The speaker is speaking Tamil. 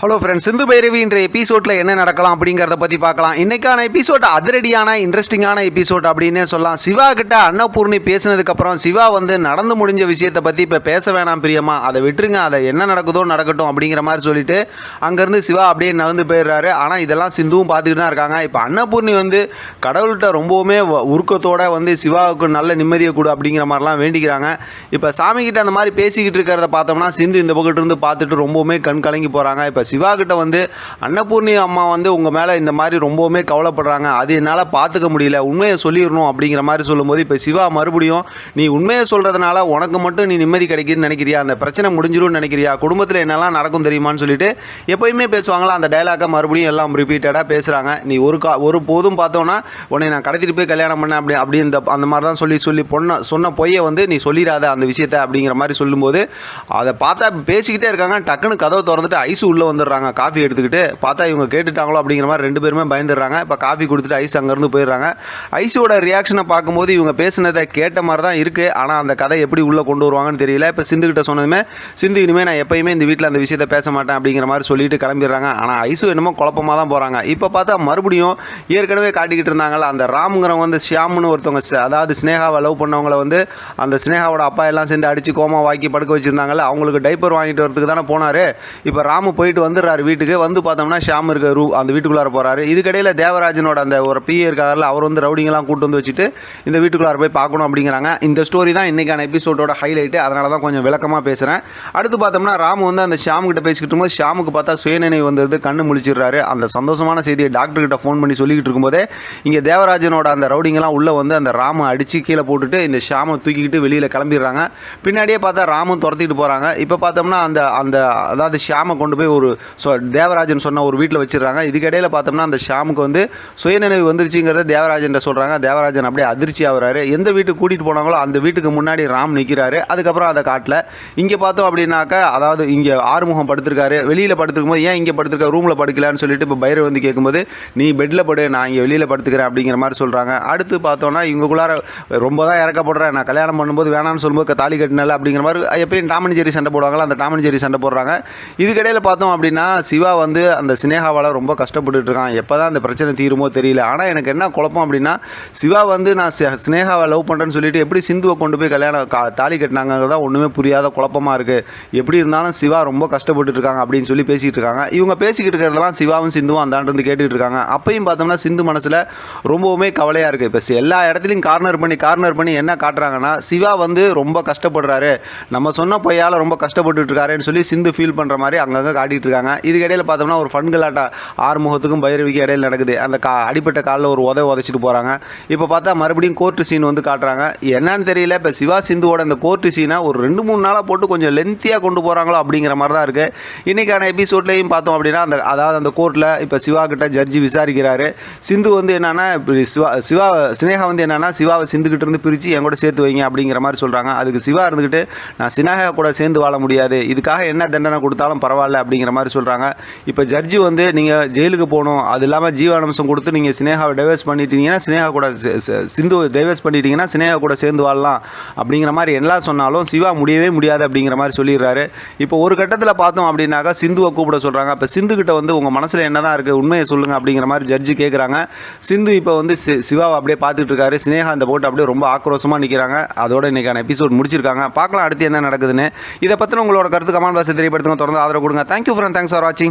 ஹலோ ஃப்ரெண்ட்ஸ், சிந்து பைரவி என்ற எபிசோடில் என்ன நடக்கலாம் அப்படிங்கிறத பற்றி பார்க்கலாம். இன்றைக்கான எபிசோட் அதிரடியான இன்ட்ரெஸ்டிங்கான எபிசோட் அப்படின்னே சொல்லலாம். சிவா கிட்ட அன்னபூர்ணி பேசினதுக்கப்புறம் சிவா நடந்து முடிஞ்ச விஷயத்தை பற்றி இப்போ பேச வேணாம் பிரியமா, அதை விட்டுருங்க, அதை என்ன நடக்குதோ நடக்கட்டும் அப்படிங்கிற மாதிரி சொல்லிட்டு அங்கேருந்து சிவா அப்படியே நகர்ந்து போயிடுறாரு. ஆனால் இதெல்லாம் சிந்துவும் பார்த்துக்கிட்டு தான் இருக்காங்க. இப்போ அன்னபூர்ணி கடவுள்கிட்ட ரொம்பவுமே உருக்கத்தோடு சிவாவுக்கு நல்ல நிம்மதியை கொடு அப்படிங்கிற மாதிரிலாம் வேண்டிக்கிறாங்க. இப்போ சாமிக்கிட்ட அந்த மாதிரி பேசிக்கிட்டு இருக்கிறத பார்த்தோம்னா சிந்து இந்த பக்கத்து இருந்து பார்த்துட்டு ரொம்பவுமே கண் கலங்கி போகிறாங்க. இப்போ சிவா கிட்ட அன்னபூர்ணி அம்மா உங்க மேல இந்த மாதிரி ரொம்பவுமே கவலைப்படுறாங்க, அது என்னால் பார்த்துக்க முடியல, உண்மையை சொல்லிடணும் அப்படிங்கிற மாதிரி சொல்லும்போது இப்போ சிவா மறுபடியும் நீ உண்மையை சொல்றதுனால உனக்கு மட்டும் நீ நிம்மதி கிடைக்குதுன்னு நினைக்கிறியா, அந்த பிரச்சனை முடிஞ்சிடும் நினைக்கிறியா, குடும்பத்தில் என்னெல்லாம் நடக்கும் தெரியுமான்னு சொல்லிட்டு எப்பயுமே பேசுவாங்களா அந்த டைலாக்கை மறுபடியும் எல்லாம் ரிப்பீட்டடாக பேசுகிறாங்க. நீ ஒரு போதும் பார்த்தோன்னா உன்னை நான் கடத்திட்டு போய் கல்யாணம் பண்ணேன் அப்படி அந்த மாதிரி தான் சொல்லி சொன்ன பொய்யை நீ சொல்லிடாத அந்த விஷயத்தை அப்படிங்கிற மாதிரி சொல்லும்போது அதை பார்த்தா பேசிக்கிட்டே இருக்காங்க. டக்குன்னு கதவை திறந்துட்டு ஐசு உள்ளே வந்துடுறாங்க. காஃபி எடுத்துக்கிட்டு பார்த்தா இவங்க கேட்டுட்டாங்களோ அப்படிங்கிற மாதிரி ரெண்டு பேருமே பயந்துடுறாங்க. இப்போ காஃபி கொடுத்துட்டு ஐஸ் அங்கேருந்து போயிடுறாங்க. ஐஸோட ரியாக்ஷனை பார்க்கும்போது இவங்க பேசினதை கேட்ட மாதிரி தான் இருக்குது. ஆனால் அந்த கதை எப்படி உள்ளே கொண்டு வருவாங்கன்னு தெரியல. இப்போ சிந்துக்கிட்ட சொன்னதுமே சிந்து இனிமேல் நான் எப்பயுமே இந்த வீட்டில் அந்த விஷயத்தை பேச மாட்டேன் அப்படிங்கிற மாதிரி சொல்லிட்டு கிளம்பிடுறாங்க. ஆனால் ஐஸு என்னமோ குழப்பமாக தான் போகிறாங்க. இப்போ பார்த்தா மறுபடியும் ஏற்கனவே காட்டிக்கிட்டு இருந்தாங்களா அந்த ராமுங்கிறவங்க ஷியாம்னு ஒருத்தவங்க, அதாவது ஸ்னேகாவை லவ் பண்ணவங்களை அந்த ஸ்னேகாவோட அப்பா எல்லாம் சேர்ந்து அடித்து கோமா வாக்கி படுக்க வச்சுருந்தாங்கல்ல, அவங்களுக்கு டைப்பர் வாங்கிட்டு வரதுக்கு தானே போனார். இப்போ ராமு போயிட்டு வந்துடுறாரு வீட்டுக்கு. பார்த்தோம்னா ஷாம் இருக்க அந்த வீட்டுக்குள்ளார போறாரு. இதுக்கடையில் தேவராஜனோட அந்த ஒரு பிஏ இருக்காருல்ல, அவர் ரவுடிங்கெல்லாம் கூட்டு வச்சுட்டு இந்த வீட்டுக்குள்ளார போய் பார்க்கணும் அப்படிங்கிறாங்க. இந்த ஸ்டோரி தான் இன்னைக்கான எபிசோடோட ஹைலைட். அதனால தான் கொஞ்சம் விளக்கமாக பேசுகிறேன். அடுத்து பார்த்தோம்னா ராமு அந்த ஷாம் கிட்ட பேசிக்கிட்டு இருக்கும்போது ஷாமுக்கு பார்த்தா சுயநினைவு வந்தது, கண்ணு முழிச்சிடுறாரு. அந்த சந்தோஷமான செய்தியை டாக்டர் கிட்ட ஃபோன் பண்ணி சொல்லிக்கிட்டு இருக்கும்போதே இங்கே தேவராஜனோட அந்த ரவுடிங்கெல்லாம் உள்ளே அந்த ராமை அடித்து கீழே போட்டுட்டு இந்த ஷாமை தூக்கிக்கிட்டு வெளியில் கிளம்பிடுறாங்க. பின்னாடியே பார்த்தா ராமும் துரத்திட்டு போகிறாங்க. இப்போ பார்த்தோம்னா அந்த அதாவது ஷாமை கொண்டு போய் ஒரு தேவராஜன் சொன்ன ஒரு வீட்டில் வச்சிடறாங்க. இதுக்கிடையில் பார்த்தோம்னா அந்த ஷாமுக்கு சுயநினைவு வந்துருச்சுங்கிறத தேவராஜன் சொல்கிறாங்க. தேவராஜன் அப்படியே அதிர்ச்சி ஆகிறாரு. எந்த வீட்டுக்கு கூட்டிகிட்டு போனாங்களோ அந்த வீட்டுக்கு முன்னாடி ராம் நிற்கிறாரு. அதுக்கப்புறம் அதை காட்டல. இங்கே பார்த்தோம் அப்படின்னாக்கா, அதாவது இங்கே ஆறுமுகம் படுத்திருக்காரு. வெளியில் படுத்துக்கும் போது ஏன் இங்கே படுத்திருக்க, ரூமில் படுக்கலான்னு சொல்லிட்டு இப்போ பைரவ் கேட்கும்போது நீ பெட்டில் படு, நான் இங்கே வெளியில் படுத்துக்கிறேன் அப்படிங்கிற மாதிரி சொல்கிறாங்க. அடுத்து பார்த்தோன்னா இவங்களுக்குள்ளார ரொம்ப தான் இறக்கப்படுறேன், நான் கல்யாணம் பண்ணும்போது வேணான்னு சொல்லும்போது தாலி கட்டினல அப்படிங்கிற மாதிரி எப்பயும் டாமன் ஜெரி சண்டை போடுவாங்களா, அந்த டாமன் ஜெரி சண்டை போடுறாங்க. இதுக்கிடையில் பார்த்தோம் அப்படின்னா சிவா அந்த ஸ்னேகாவால் ரொம்ப கஷ்டப்பட்டு இருக்கான். எப்போ தான் அந்த பிரச்சனை தீருமோ தெரியல. ஆனால் எனக்கு என்ன குழப்பம் அப்படின்னா சிவா நான் ஸ்னேகாவை லவ் பண்ணுறேன்னு சொல்லிட்டு எப்படி சிந்துவை கொண்டு போய் தாலி கட்டினாங்கிறதா ஒன்றுமே புரியாத குழப்பமாக இருக்குது. எப்படி இருந்தாலும் சிவா ரொம்ப கஷ்டப்பட்டு இருக்காங்க அப்படின்னு சொல்லி பேசிக்கிட்டு இருக்காங்க. இவங்க பேசிக்கிட்டு இருக்கிறதெல்லாம் சிவாவும் சிந்துவும் அந்தாண்டிருந்து கேட்டுக்கிட்டு இருக்காங்க. அப்பையும் பார்த்தோம்னா சிந்து மனசில் ரொம்பவுமே கவலையாக இருக்குது. இப்போ எல்லா இடத்துலையும் கார்னர் பண்ணி என்ன காட்டுறாங்கன்னா சிவா ரொம்ப கஷ்டப்படுறாரு, நம்ம சொன்ன பொய்யால் ரொம்ப கஷ்டப்பட்டு இருக்காருன்னு சொல்லி சிந்து ஃபீல் பண்ணுற மாதிரி அங்கங்கே காட்டிகிட்டு இருக்காங்க. இதுக்கிடையில் பார்த்தோம்னா ஒரு ஃபன்களாட்டா ஆறுமுகத்துக்கும் பைரவிக்கும் இடையில் நடக்குது. அந்த அடிப்பட்ட காலில் ஒரு உதச்சிட்டு போகிறாங்க. இப்போ பார்த்தா மறுபடியும் கோர்ட்டு சீன் காட்டுறாங்க. என்னன்னு தெரியல. இப்போ சிவா சிந்துவோட அந்த கோர்ட்டு சீனை ஒரு 2-3 நாளாக போட்டு கொஞ்சம் லென்த்தியாக கொண்டு போகிறாங்களோ அப்படிங்கிற மாதிரி தான் இருக்குது. இன்றைக்கான எபிசோட்லேயும் பார்த்தோம் அப்படின்னா அதாவது அந்த கோர்ட்டில் இப்போ சிவா கிட்ட ஜட்ஜி விசாரிக்கிறாரு. சிந்து என்னன்னா இப்படி சிவா ஸ்னேகா என்னன்னா சிவாவை சிந்துக்கிட்டு இருந்து பிரித்து என் கூட சேர்த்து வைங்க அப்படிங்கிற மாதிரி சொல்கிறாங்க. அதுக்கு சிவா இருந்துக்கிட்டு நான் ஸ்னேகா கூட சேர்ந்து வாழ முடியாது, இதுக்காக என்ன தண்டனை கொடுத்தாலும் பரவாயில்ல அப்படிங்கிற மாதிரி சொல்கிறாங்க. இப்போ ஜட்ஜி நீங்கள் ஜெயிலுக்கு போகணும், அது இல்லாமல் ஜீவானம்சம் கொடுத்து நீங்கள் ஸ்னேகாவை டைவர்ஸ் பண்ணிட்டீங்கன்னா ஸ்னேகா கூட சிந்து டைவர்ஸ் பண்ணிட்டீங்கன்னா ஸ்னேகா கூட சேர்ந்து வாழலாம் அப்படிங்கிற மாதிரி எல்லாம் சொன்னாலும் சிவா முடியவே முடியாது அப்படிங்கிற மாதிரி சொல்லிடுறாரு. இப்போ ஒரு கட்டத்தில் பார்த்தோம் அப்படின்னாக்கா சிந்துவை கூப்பிட சொல்கிறாங்க. இப்போ சிந்துக்கிட்ட உங்கள் மனசில் என்ன தான் இருக்குது உண்மையை சொல்லுங்கள் அப்படிங்கிற மாதிரி ஜட்ஜி கேட்குறாங்க. சிந்து இப்போ சிவாவை அப்படியே பார்த்துட்டு இருக்காரு. ஸ்னேகா அந்த போட்டு அப்படியே ரொம்ப ஆக்ரோஷமாக நிற்கிறாங்க. அதோட இன்றைக்கான எபிசோட் முடிச்சிருக்காங்க. பார்க்கலாம் அடுத்து என்ன நடக்குதுன்னு. இதை பற்றின உங்களோட கருத்து கமெண்ட் பாக்ஸில் தெரியப்படுத்துங்க. தொடர்ந்து ஆதரவு கொடுங்க. தேங்க்யூ ஃப்ரெண்ட், தேங்க்ஸ் ஃபார் வாட்சிங்.